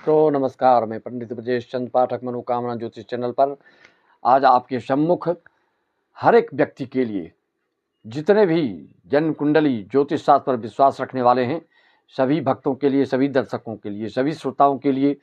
तो नमस्कार, मैं पंडित ब्रजेश चंद्र पाठक मनोकामना ज्योतिष चैनल पर आज आपके सम्मुख हर एक व्यक्ति के लिए, जितने भी जन्म कुंडली ज्योतिष शास्त्र पर विश्वास रखने वाले हैं, सभी भक्तों के लिए, सभी दर्शकों के लिए, सभी श्रोताओं के लिए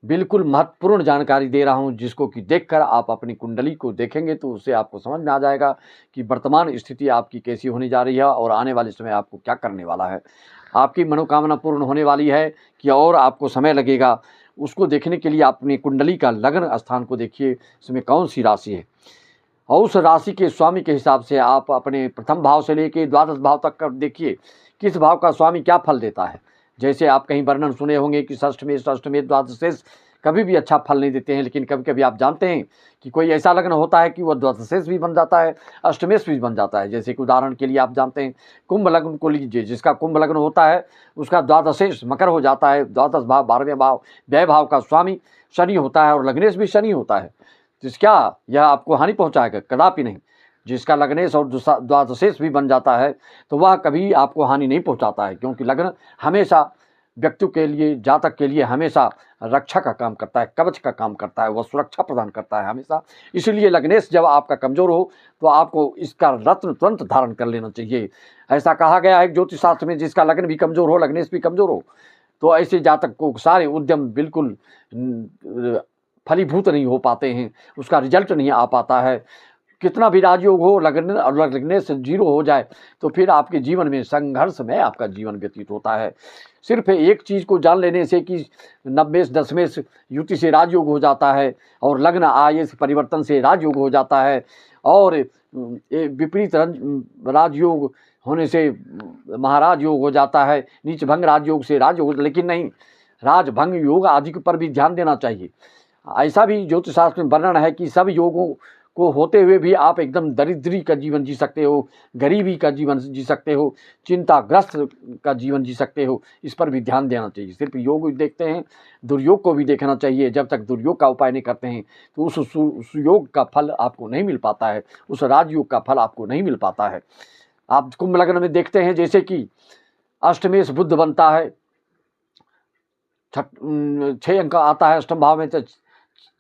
बिल्कुल महत्वपूर्ण जानकारी दे रहा हूं, जिसको कि देखकर आप अपनी कुंडली को देखेंगे तो उससे आपको समझ में आ जाएगा कि वर्तमान स्थिति आपकी कैसी होने जा रही है और आने वाले समय आपको क्या करने वाला है। आपकी मनोकामना पूर्ण होने वाली है कि और आपको समय लगेगा। उसको देखने के लिए आप अपनी कुंडली का लग्न स्थान को देखिए, इसमें कौन सी राशि है और उस राशि के स्वामी के हिसाब से आप अपने प्रथम भाव से लेकर द्वादश भाव तक का देखिए किस भाव का स्वामी क्या फल देता है। जैसे आप कहीं वर्णन सुने होंगे कि षष्ठमेश द्वादशेश कभी भी अच्छा फल नहीं देते हैं, लेकिन कभी कभी आप जानते हैं कि कोई ऐसा लग्न होता है कि वह द्वादशेश भी बन जाता है, अष्टमेश भी बन जाता है। जैसे कि उदाहरण के लिए आप जानते हैं कुंभ लग्न को लीजिए, जिसका कुंभ लग्न होता है उसका द्वादशेश मकर हो जाता है। द्वादश भाव 12वें भाव व्यय भाव का स्वामी शनि होता है और लग्नेश भी शनि होता है। तो क्या यह आपको हानि पहुंचाएगा? कदापि नहीं। जिसका लग्नेश और द्वादशेश भी बन जाता है तो वह कभी आपको हानि नहीं पहुंचाता है, क्योंकि लग्न हमेशा व्यक्ति के लिए, जातक के लिए हमेशा रक्षा का काम करता है, कवच का काम करता है, वह सुरक्षा प्रदान करता है हमेशा। इसलिए लग्नेश जब आपका कमजोर हो तो आपको इसका रत्न तुरंत धारण कर लेना चाहिए। ऐसा कहा गया है ज्योतिष शास्त्र में, जिसका लग्न भी कमजोर हो, लग्नेश भी कमजोर हो, तो ऐसे जातक को सारे उद्यम बिल्कुल फलीभूत नहीं हो पाते हैं, उसका रिजल्ट नहीं आ पाता है। कितना भी राजयोग हो, लगने से जीरो हो जाए तो फिर आपके जीवन में संघर्ष में आपका जीवन व्यतीत होता है। सिर्फ एक चीज़ को जान लेने से कि नवमेश दशमेश युति से राजयोग हो जाता है और लग्न आय से परिवर्तन से राजयोग हो जाता है और विपरीत राजयोग होने से महाराज योग हो जाता है, नीच भंग राजयोग से राजयोग, लेकिन नहीं, राजभंग योग आदि पर भी ध्यान देना चाहिए। ऐसा भी ज्योतिष शास्त्र में वर्णन है कि सब योगों को होते हुए भी आप एकदम दरिद्री का जीवन जी सकते हो, गरीबी का जीवन जी सकते हो, चिंताग्रस्त का जीवन जी सकते हो। इस पर भी ध्यान देना चाहिए। सिर्फ योग देखते हैं, दुर्योग को भी देखना चाहिए। जब तक दुर्योग का उपाय नहीं करते हैं तो उस योग का फल आपको नहीं मिल पाता है, उस राजयोग का फल आपको नहीं मिल पाता है। आप कुंभ लग्न में देखते हैं जैसे कि अष्टमेश बुध बनता है, 6 अंक आता है अष्टम भाव में, तो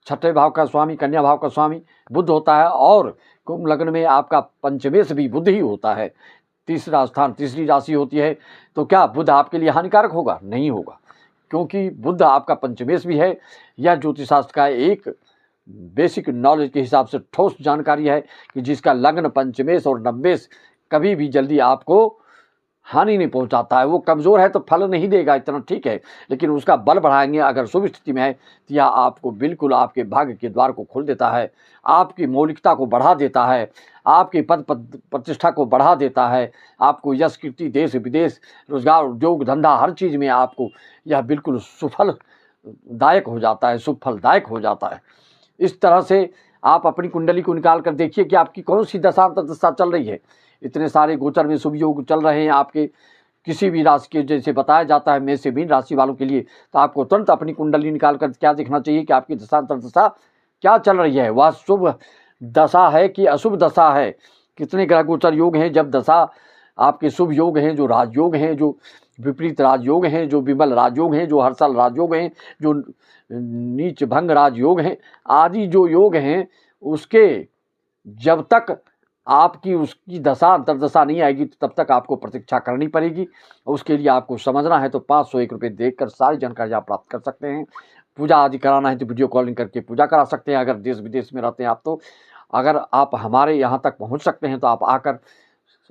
छठे भाव का स्वामी, कन्या भाव का स्वामी बुध होता है और कुंभ लग्न में आपका पंचमेश भी बुध ही होता है। तीसरा स्थान, तीसरी राशि होती है। तो क्या बुध आपके लिए हानिकारक होगा? नहीं होगा, क्योंकि बुध आपका पंचमेश भी है। यह ज्योतिष शास्त्र का एक बेसिक नॉलेज के हिसाब से ठोस जानकारी है कि जिसका लग्न पंचमेश और नवमेश कभी भी जल्दी आपको हानि नहीं पहुंचाता है। वो कमज़ोर है तो फल नहीं देगा, इतना ठीक है, लेकिन उसका बल बढ़ाएंगे अगर शुभ स्थिति में है तो यह आपको बिल्कुल आपके भाग्य के द्वार को खोल देता है, आपकी मौलिकता को बढ़ा देता है, आपकी पद प्रतिष्ठा को बढ़ा देता है, आपको यश कीर्ति, देश विदेश, रोजगार, उद्योग धंधा, हर चीज़ में आपको यह बिल्कुल सुफलदायक हो जाता है, सुफलदायक हो जाता है। इस तरह से आप अपनी कुंडली को निकाल कर देखिए कि आपकी कौन सी दशा चल रही है। इतने सारे गोचर में शुभ योग चल रहे हैं आपके, किसी भी राशि के, जैसे बताया जाता है मेष से मीन राशि वालों के लिए, तो आपको तुरंत अपनी कुंडली निकाल कर क्या देखना चाहिए कि आपकी दशा क्या चल रही है, वह शुभ दशा है कि अशुभ दशा है। कितने ग्रह गोचर योग हैं, जब दशा आपके शुभ योग हैं, जो राजयोग हैं, जो विपरीत राजयोग हैं, जो विमल राजयोग हैं, जो हर्षल राजयोग हैं, जो नीच भंग राजयोग हैं, आदि जो योग हैं, उसके जब तक आपकी उसकी दशा अंतर्दशा नहीं आएगी तो तब तक आपको प्रतीक्षा करनी पड़ेगी। उसके लिए आपको समझना है तो 501 रुपये देकर सारी जानकारी आप प्राप्त कर सकते हैं। पूजा आदि कराना है तो वीडियो कॉलिंग करके पूजा करा सकते हैं। अगर देश विदेश में रहते हैं आप, तो अगर आप हमारे यहाँ तक पहुँच सकते हैं तो आप आकर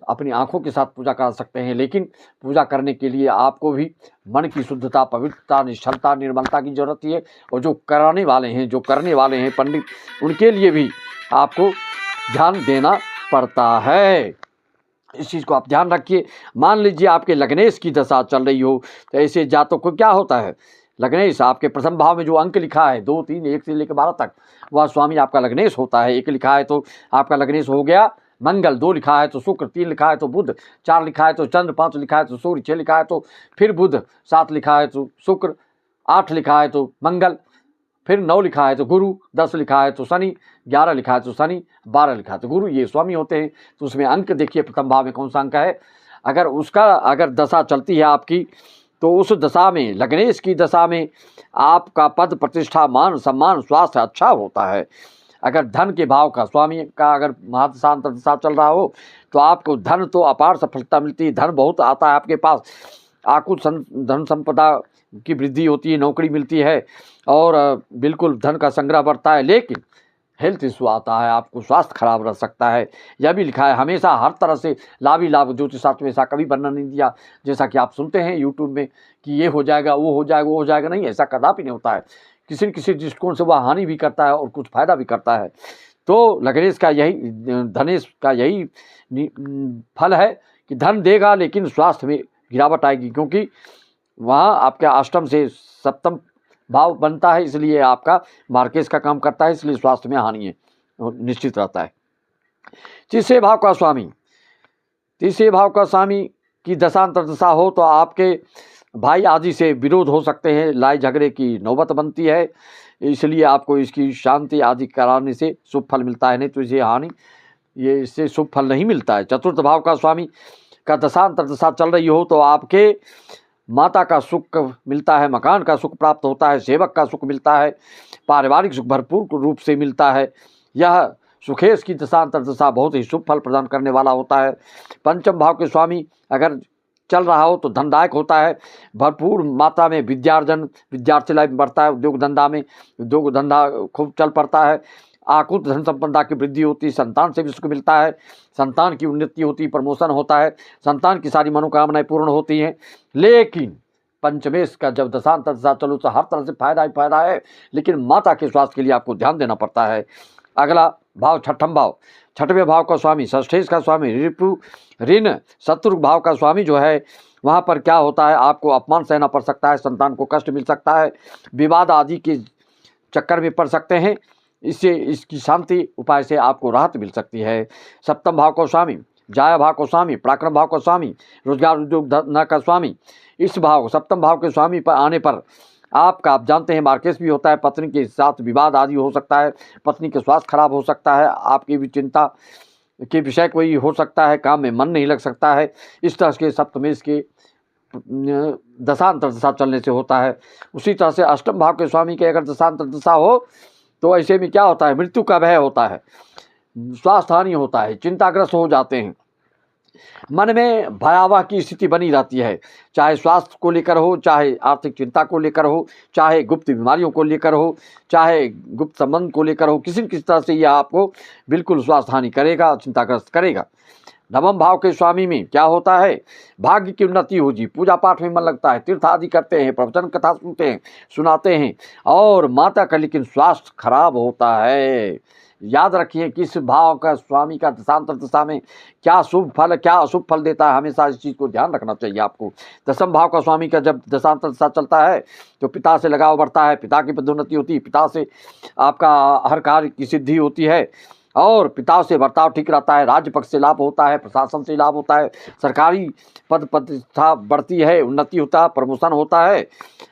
अपनी आंखों के साथ पूजा करा सकते हैं। लेकिन पूजा करने के लिए आपको भी मन की शुद्धता, पवित्रता, निश्चलता, निर्मलता की जरूरत है। और जो कराने वाले हैं, जो करने वाले हैं पंडित, उनके लिए भी आपको ध्यान देना पड़ता है। इस चीज़ को आप ध्यान रखिए। मान लीजिए आपके लग्नेश की दशा चल रही हो तो ऐसे जातकों को क्या होता है, लग्नेश आपके प्रथम भाव में जो अंक लिखा है 2, 3, 1 से लेकर 12 तक, वह स्वामी आपका लग्नेश होता है। 1 लिखा है तो आपका लग्नेश हो गया मंगल, 2 लिखा है तो शुक्र, 3 लिखा है तो बुध, 4 लिखा है तो चंद्र, 5 लिखा है तो सूर्य, 6 लिखा है तो फिर बुध, 7 लिखा है तो शुक्र, 8 लिखा है तो मंगल, फिर 9 लिखा है तो गुरु, 10 लिखा है तो शनि, 11 लिखा है तो शनि, 12 लिखा है तो गुरु, ये स्वामी होते हैं। तो उसमें अंक देखिए प्रथम भाव में कौन सा अंक है। अगर उसका दशा चलती है आपकी तो उस दशा में, लग्नेश की दशा में आपका पद प्रतिष्ठा मान सम्मान स्वास्थ्य अच्छा होता है। अगर धन के भाव का स्वामी का अगर महादशांतर दशा चल रहा हो तो आपको धन तो अपार सफलता मिलती है, धन बहुत आता है आपके पास, आकुल धन संपदा की वृद्धि होती है, नौकरी मिलती है और बिल्कुल धन का संग्रह बढ़ता है। लेकिन हेल्थ इशू आता है, आपको स्वास्थ्य खराब रह सकता है। यह भी लिखा है हमेशा हर तरह से लाभ ही लाभ, ज्योतिष शास्त्र में ऐसा कभी वर्णन नहीं दिया जैसा कि आप सुनते हैं यूट्यूब में कि ये हो जाएगा वो हो जाएगा वो हो जाएगा, नहीं, ऐसा कदापि नहीं होता है। किसी न किसी दृष्टिकोण से वह हानि भी करता है और कुछ फायदा भी करता है। तो लग्नेश का यही, धनेश का यही फल है कि धन देगा लेकिन स्वास्थ्य में गिरावट आएगी, क्योंकि वहाँ आपके अष्टम से सप्तम भाव बनता है, इसलिए आपका मार्केज का काम करता है, इसलिए स्वास्थ्य में हानि है निश्चित रहता है। तीसरे भाव का स्वामी, तीसरे भाव का स्वामी की दशांतर दशा हो तो आपके भाई आदि से विरोध हो सकते हैं, लड़ाई झगड़े की नौबत बनती है, इसलिए आपको इसकी शांति आदि कराने से शुभ फल मिलता है, नहीं तो इसे हानि, ये इससे शुभ फल नहीं मिलता है। चतुर्थ भाव का स्वामी का दशांतर दशा चल रही हो तो आपके माता का सुख मिलता है, मकान का सुख प्राप्त होता है, सेवक का सुख मिलता है, पारिवारिक सुख भरपूर रूप से मिलता है। यह सुखेश की दशांतर दशा बहुत ही शुभ फल प्रदान करने वाला होता है। पंचम भाव के स्वामी अगर चल रहा हो तो धनदायक होता है, भरपूर मात्रा में विद्यार्जन, विद्यार्थी लाइफ बढ़ता है, उद्योग धंधा में उद्योग धंधा खूब चल पड़ता है, आकुत धन संपदा की वृद्धि होती है, संतान से भी सुख मिलता है, संतान की उन्नति होती है, प्रमोशन होता है, संतान की सारी मनोकामनाएं पूर्ण होती हैं। लेकिन पंचमेश का जब दशांतर दशा चलो तो हर तरह से फायदा ही फायदा है, लेकिन माता के स्वास्थ्य के लिए आपको ध्यान देना पड़ता है। अगला भाव छठम भाव, छठवें भाव का स्वामी, षष्ठेश का स्वामी, रिपु ऋण शत्रु भाव का स्वामी जो है, वहाँ पर क्या होता है, आपको अपमान सहना पड़ सकता है, संतान को कष्ट मिल सकता है, विवाद आदि के चक्कर में पड़ सकते हैं, इससे इसकी शांति उपाय से आपको राहत मिल सकती है। सप्तम भाव का स्वामी, जाया भाव का स्वामी, पराक्रम भाव का स्वामी, रोजगार उद्योग धंधा का स्वामी, इस भाव सप्तम भाव के स्वामी पर आने पर आपका, आप जानते हैं मार्केज भी होता है, पत्नी के साथ विवाद आदि हो सकता है, पत्नी के स्वास्थ्य खराब हो सकता है, आपकी भी चिंता के विषय कोई हो सकता है, काम में मन नहीं लग सकता है, इस तरह के सप्तमेश के दशांतर दशा चलने से होता है। उसी तरह से अष्टम भाव के स्वामी के अगर दशांतर दशा हो तो ऐसे में क्या होता है, मृत्यु का भय होता है, स्वास्थ्य हानि होता है, चिंताग्रस्त हो जाते हैं, मन में भयावह की स्थिति बनी रहती है, चाहे स्वास्थ्य को लेकर हो, चाहे आर्थिक चिंता को लेकर हो, चाहे गुप्त बीमारियों को लेकर हो, चाहे गुप्त संबंध को लेकर हो, किसी न किसी तरह से यह आपको बिल्कुल स्वास्थ्य हानि करेगा, चिंताग्रस्त करेगा। नवम भाव के स्वामी में क्या होता है, भाग्य की उन्नति होगी, पूजा पाठ में मन लगता है, तीर्थ आदि करते हैं, प्रवचन कथा सुनते हैं, सुनाते हैं, और माता का लेकिन स्वास्थ्य खराब होता है। याद रखिए कि इस भाव का स्वामी का दशांतर दशा में क्या शुभ फल क्या अशुभ फल देता है, हमेशा इस चीज़ को ध्यान रखना चाहिए आपको। दसम भाव का स्वामी का जब दशांतर दशा चलता है तो पिता से लगाव बढ़ता है, पिता की पदोन्नति होती है, पिता से आपका हर कार्य की सिद्धि होती है, और पिता से बर्ताव ठीक रहता है, राज्य पक्ष से लाभ होता है, प्रशासन से लाभ होता है, सरकारी पद प्रतिष्ठा बढ़ती है, उन्नति होता है, प्रमोशन होता है।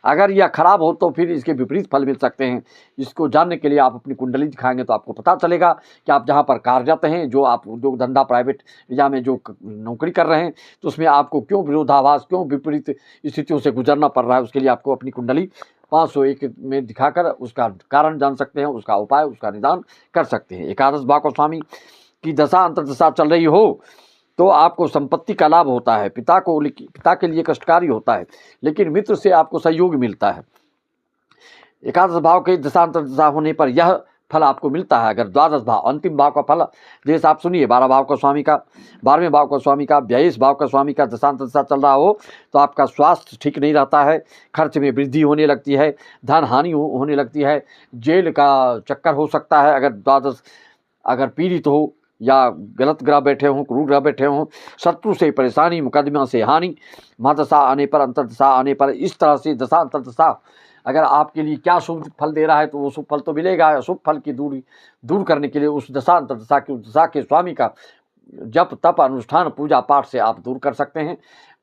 अगर यह खराब हो तो फिर इसके विपरीत फल मिल सकते हैं। इसको जानने के लिए आप अपनी कुंडली दिखाएंगे तो आपको पता चलेगा कि आप जहाँ पर कार्यरत हैं, जो आप उद्योग धंधा प्राइवेट या में जो नौकरी कर रहे हैं, तो उसमें आपको क्यों विरोधाभास, क्यों विपरीत स्थितियों से गुजरना पड़ रहा है। उसके लिए आपको अपनी कुंडली 501 में दिखाकर उसका कारण जान सकते हैं, उसका उपाय, उसका निदान कर सकते हैं। एकादश भाव का स्वामी की दशा अंतर्दशा चल रही हो तो आपको संपत्ति का लाभ होता है, पिता के लिए कष्टकारी होता है, लेकिन मित्र से आपको सहयोग मिलता है। एकादश भाव के दशा अंतर्दशा होने पर यह फल आपको मिलता है। अगर द्वादश भाव अंतिम भाव का फल जैसे आप सुनिए, 12 भाव का स्वामी का, 12वें भाव का स्वामी का, 22 भाव का स्वामी का दशांतर दशा चल रहा हो तो आपका स्वास्थ्य ठीक नहीं रहता है, खर्च में वृद्धि होने लगती है, धन हानि होने लगती है, जेल का चक्कर हो सकता है अगर द्वादश अगर पीड़ित हो, या गलत ग्रह बैठे हों, क्रूर ग्रह बैठे हों, शत्रु से परेशानी, मुकदमा से हानि, महादशा आने पर, अंतर्दशा आने पर, इस तरह से दशा अंतर्दशा अगर आपके लिए क्या शुभ फल दे रहा है तो वो शुभ फल तो मिलेगा। अशुभ फल की दूर करने के लिए उस दशा अंतर्दशा की दशा के स्वामी का जप तप अनुष्ठान पूजा पाठ से आप दूर कर सकते हैं।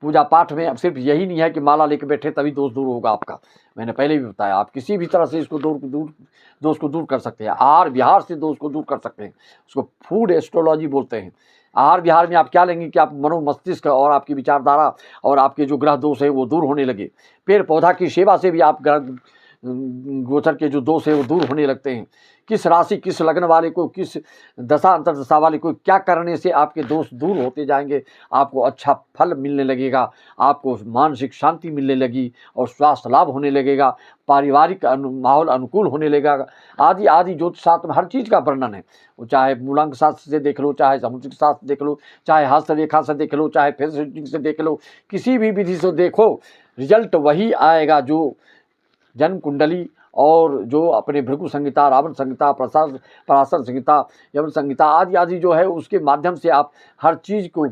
पूजा पाठ में अब सिर्फ यही नहीं है कि माला लेके बैठे तभी दोष दूर होगा आपका, मैंने पहले भी बताया, आप किसी भी तरह से इसको दोष को दूर कर सकते हैं, आहार विहार से दोष को दूर कर सकते हैं, उसको फूड एस्ट्रोलॉजी बोलते हैं। आहार विहार में आप क्या लेंगे कि आप मनो मस्तिष्क और आपकी विचारधारा और आपके जो ग्रह दोष है वो दूर होने लगे। पेड़ पौधा की सेवा से भी आप ग्रह गोचर के जो दोष है वो दूर होने लगते हैं। किस राशि किस लग्न वाले को किस दशा अंतर्दशा वाले को क्या करने से आपके दोष दूर होते जाएंगे, आपको अच्छा फल मिलने लगेगा, आपको मानसिक शांति मिलने लगी और स्वास्थ्य लाभ होने लगेगा, पारिवारिक माहौल अनुकूल होने लगेगा आदि आदि। ज्योतिष शास्त्र में हर चीज़ का वर्णन है, वो चाहे मूलांक शास्त्र से देख लो, चाहे समुद्रिक शास्त्र देख लो, चाहे हस्तरेखा से देख लो, चाहे फेस रीडिंग से देख लो, किसी भी विधि से देखो रिजल्ट वही आएगा जो जन्म कुंडली और जो अपने भृगु संहिता, रावण संहिता, पराशर संहिता, यवन संहिता आदि आदि जो है उसके माध्यम से आप हर चीज़ को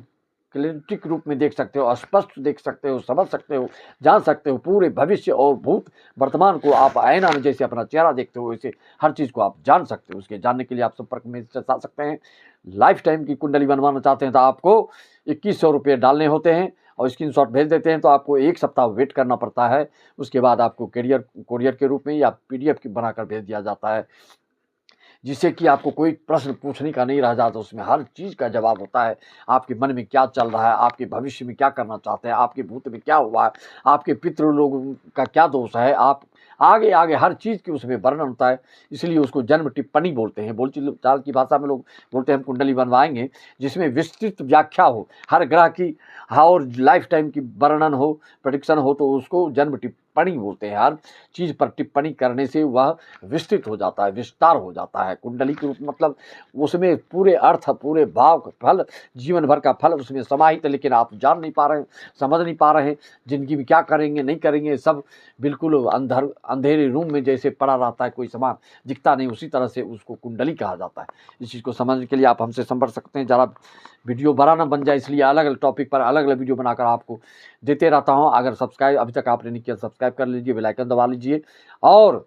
क्लियरिटिक रूप में देख सकते हो, स्पष्ट देख सकते हो, समझ सकते हो, जान सकते हो। पूरे भविष्य और भूत वर्तमान को आप आईना में जैसे अपना चेहरा देखते हो वैसे हर चीज़ को आप जान सकते हो। उसके जानने के लिए आप संपर्क में जा सकते हैं। लाइफ टाइम की कुंडली बनवाना चाहते हैं तो आपको 2100 रुपये डालने होते हैं और स्क्रीनशॉट भेज देते हैं तो आपको 1 सप्ताह वेट करना पड़ता है। उसके बाद आपको कोरियर के रूप में या PDF की बनाकर भेज दिया जाता है, जिससे कि आपको कोई प्रश्न पूछने का नहीं रह जाता। उसमें हर चीज़ का जवाब होता है। आपके मन में क्या चल रहा है, आपके भविष्य में क्या करना चाहते हैं, आपके भूत में क्या हुआ है, आपके पितृ लोगों का क्या दोष है, आप आगे आगे हर चीज़ की उसमें वर्णन होता है। इसलिए उसको जन्म टिप्पणी बोलते हैं। बोलचाल की भाषा में लोग बोलते हैं हम कुंडली बनवाएंगे, जिसमें विस्तृत व्याख्या हो हर ग्रह की और लाइफ टाइम की वर्णन हो, प्रेडिक्शन हो, तो उसको जन्म टिप्पणी बोलते हैं। हर चीज़ पर टिप्पणी करने से वह विस्तृत हो जाता है, विस्तार हो जाता है। कुंडली के रूप मतलब उसमें पूरे अर्थ, पूरे भाव का फल, जीवन भर का फल उसमें समाहित है, लेकिन आप जान नहीं पा रहे हैं, समझ नहीं पा रहे हैं। ज़िंदगी में क्या करेंगे नहीं करेंगे सब बिल्कुल अंधेरे रूम में जैसे पड़ा रहता है, कोई सामान दिखता नहीं, उसी तरह से उसको कुंडली कहा जाता है। इस चीज़ को समझने के लिए आप हमसे संपर्क सकते हैं। ज़रा वीडियो बड़ा ना बन जाए, इसलिए अलग अलग टॉपिक पर अलग अलग वीडियो बनाकर आपको देते रहता हूँ। अगर सब्सक्राइब अभी तक आपने नहीं किया सब्सक्राइब कर लीजिए, बेल आइकन दबा लीजिए और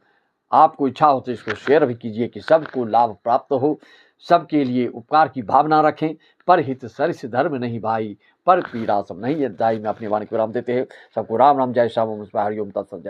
आपको इच्छा हो तो इसको शेयर भी कीजिए कि सबको लाभ प्राप्त हो। सबके लिए उपकार की भावना रखें। परहित सरिस धर्म नहीं भाई, पर पीड़ा सब नहीं दाई में अपनी वाणी को राम देते हैं। सबको राम राम, जय श्याम, हरिओम तत्सत, जय।